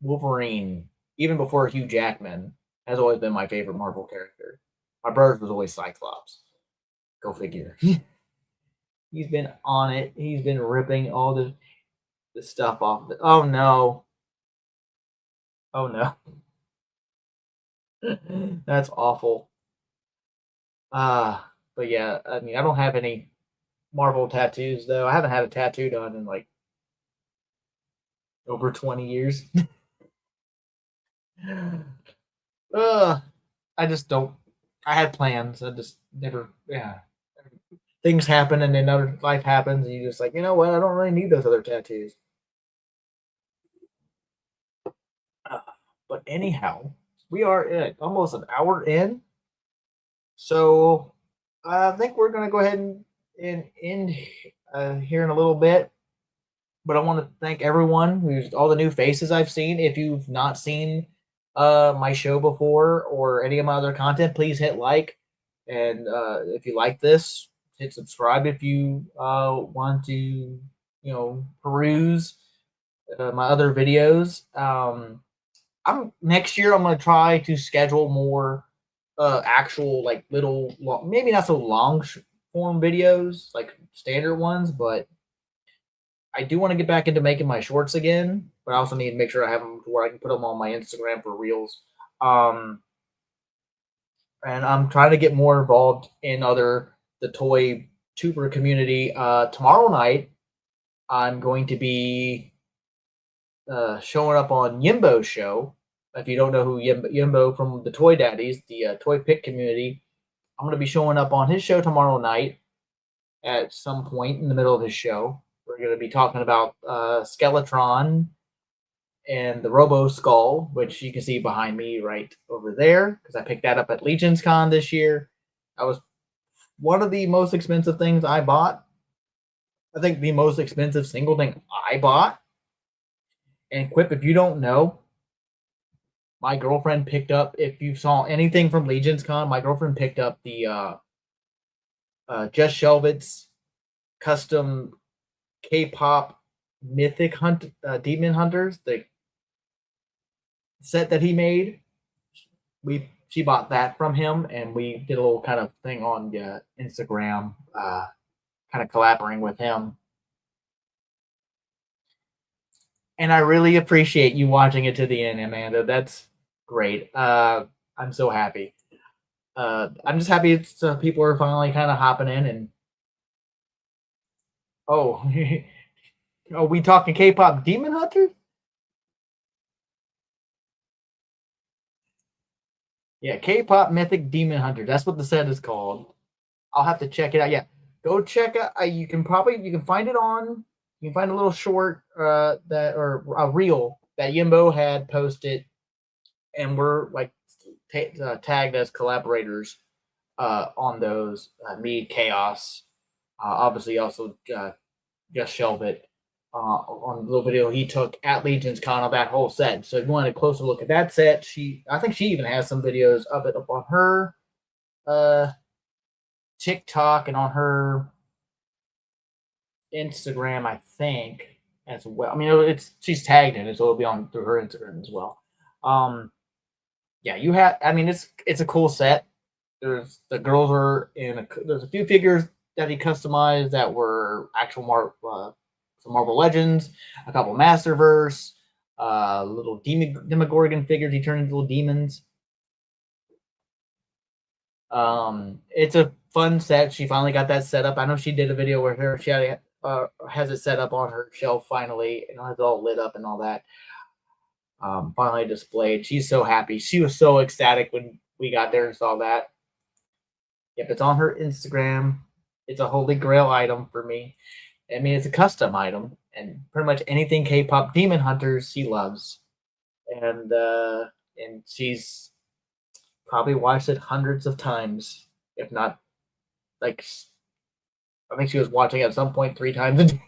Wolverine, even before Hugh Jackman, has always been my favorite Marvel character. My brother's was always Cyclops. Go figure. He's been on it. He's been ripping all the stuff off. Oh no! Oh no! That's awful. But yeah, I mean, I don't have any Marvel tattoos though. I haven't had a tattoo done in like over 20 years. I just don't. I had plans. I just never. Yeah, things happen, and then other life happens, and you just like, you know what? I don't really need those other tattoos. Uh, but anyhow, we are at almost an hour in, so I think we're gonna go ahead and end here in a little bit. But I want to thank everyone who's all the new faces I've seen. If you've not seen my show before or any of my other content, please hit like. And if you like this, hit subscribe if you want to, peruse my other videos. I'm next year. I'm gonna try to schedule more actual like little, maybe not so long form videos like standard ones, but I do want to get back into making my shorts again, but I also need to make sure I have them to where I can put them on my Instagram for reels. Um, and I'm trying to get more involved in the toy tuber community. Tomorrow night, I'm going to be showing up on Yimbo's show. If you don't know who Yimbo from the Toy Daddies, the toy pick community, I'm going to be showing up on his show tomorrow night at some point in the middle of his show. We're going to be talking about Skeletron and the Robo Skull, which you can see behind me right over there, because I picked that up at Legion's Con this year. That was one of the most expensive things I bought. I think the most expensive single thing I bought. And Quip, if you don't know, my girlfriend picked up, if you saw anything from Legion's Con, my girlfriend picked up the Just Shelvit's custom K-pop Mythic Demon Hunters, the set that he made. She bought that from him, and we did a little kind of thing on Instagram, kind of collaborating with him. And I really appreciate you watching it to the end, Amanda. That's great. I'm so happy. I'm just happy people are finally kind of hopping in and oh, are we talking K-pop Demon Hunters? Yeah, K-pop Mythic Demon Hunter. That's what the set is called. I'll have to check it out. Yeah, go check out. You can find it on. You can find a little short that or a reel that Yimbo had posted, and we're like tagged as collaborators on those. Me, Chaos, obviously also Just Shelve It on the little video he took at Legion's Con of that whole set. So if you want a closer look at that set, I think she even has some videos of it up on her TikTok and on her Instagram, I think, as well. I mean, she's tagged in it, so it'll be on through her Instagram as well. Yeah, you have. I mean, it's a cool set. There's the girls are in. There's a few figures that he customized that were actual some Marvel Legends, a couple Masterverse, little Demogorgon figures. He turned into little demons. It's a fun set. She finally got that set up. I know she did a video where she has it set up on her shelf finally, and has it all lit up and all that. Finally displayed. She's so happy. She was so ecstatic when we got there and saw that. Yep, it's on her Instagram. It's a holy grail item for me. I mean, it's a custom item, and pretty much anything K-pop Demon Hunters she loves, and she's probably watched it hundreds of times, if not like I think she was watching at some point 3 times a day.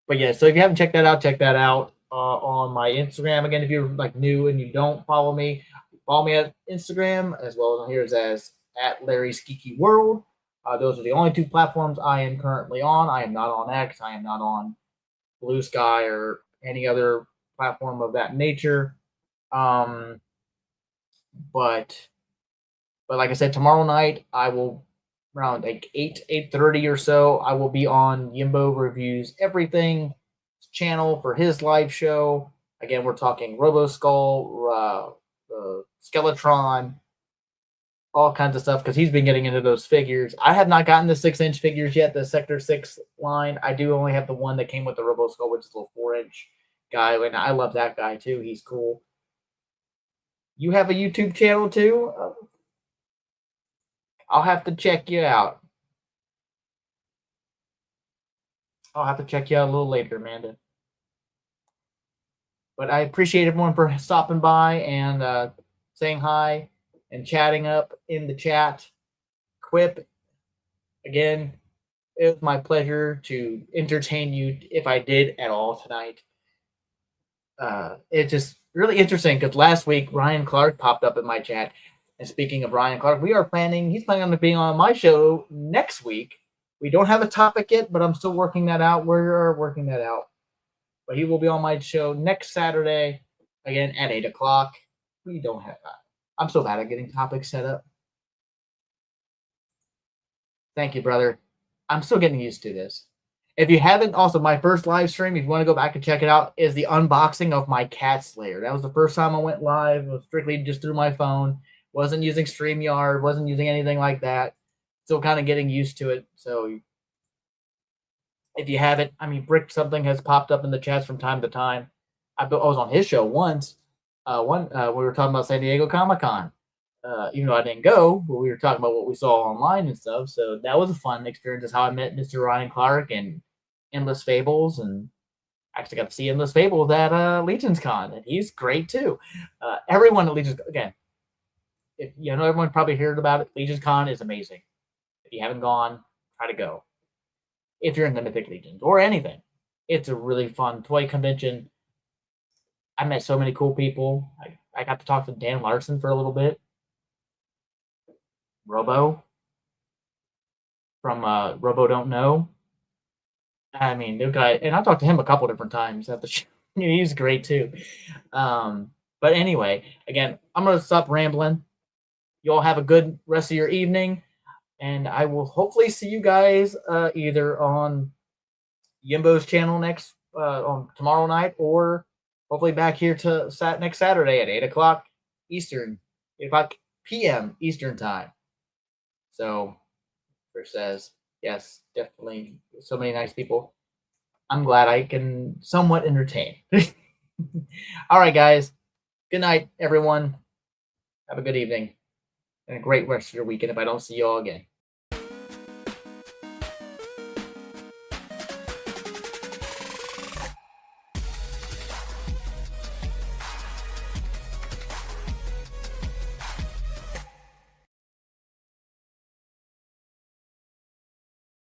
But yeah, so if you haven't checked that out, check that out on my Instagram. Again, if you're like new and you don't follow me at Instagram as well as here's as at Larry's Geeky World. Those are the only 2 platforms I am currently on. I am not on X. I am not on Blue Sky or any other platform of that nature. But like I said, tomorrow night I will around like 8:30 or so. I will be on Yimbo Reviews Everything channel for his live show. Again, we're talking Robo Skull, Skeletron, all kinds of stuff because he's been getting into those figures. I have not gotten the 6-inch figures yet, the Sector 6 line. I do only have the one that came with the Robo Skull, which is a little 4-inch guy, and I love that guy too. He's cool. You have a YouTube channel too? I'll have to check you out. I'll have to check you out a little later, Amanda. But I appreciate everyone for stopping by and saying hi and chatting up in the chat. Quip, again, it was my pleasure to entertain you if I did at all tonight. It's just really interesting because last week Ryan Clark popped up in my chat. And speaking of Ryan Clark, he's planning on being on my show next week. We don't have a topic yet, but I'm still working that out. We're working that out. But he will be on my show next Saturday, again at 8 o'clock. We don't have that. I'm so bad at getting topics set up. Thank you, brother. I'm still getting used to this. If you haven't, also my first live stream, if you want to go back and check it out, is the unboxing of my Cat Slayer. That was the first time I went live. It was strictly just through my phone. Wasn't using StreamYard. Wasn't using anything like that. Still kind of getting used to it. So if you haven't, Brick something has popped up in the chats from time to time. I was on his show once. We were talking about San Diego Comic-Con. Even though I didn't go, but we were talking about what we saw online and stuff. So that was a fun experience. That's how I met Mr. Ryan Clark and Endless Fables, and actually got to see Endless Fables at Legion's Con, and he's great too. Everyone at Legion's, again, if you know, everyone probably heard about it. Legion's Con is amazing. If you haven't gone, try to go. If you're in the Mythic Legions or anything, it's a really fun toy convention. I met so many cool people. I got to talk to Dan Larson for a little bit. Robo from Robo Don't Know. The guy, and I talked to him a couple different times at the show. He's great too. But anyway, again, I'm going to stop rambling. You all have a good rest of your evening, and I will hopefully see you guys either on Yimbo's channel on tomorrow night, or hopefully back here to next Saturday at 8 o'clock Eastern, 8 o'clock p.m. Eastern time. So, Chris says, yes, definitely. So many nice people. I'm glad I can somewhat entertain. All right, guys. Good night, everyone. Have a good evening and a great rest of your weekend if I don't see you all again.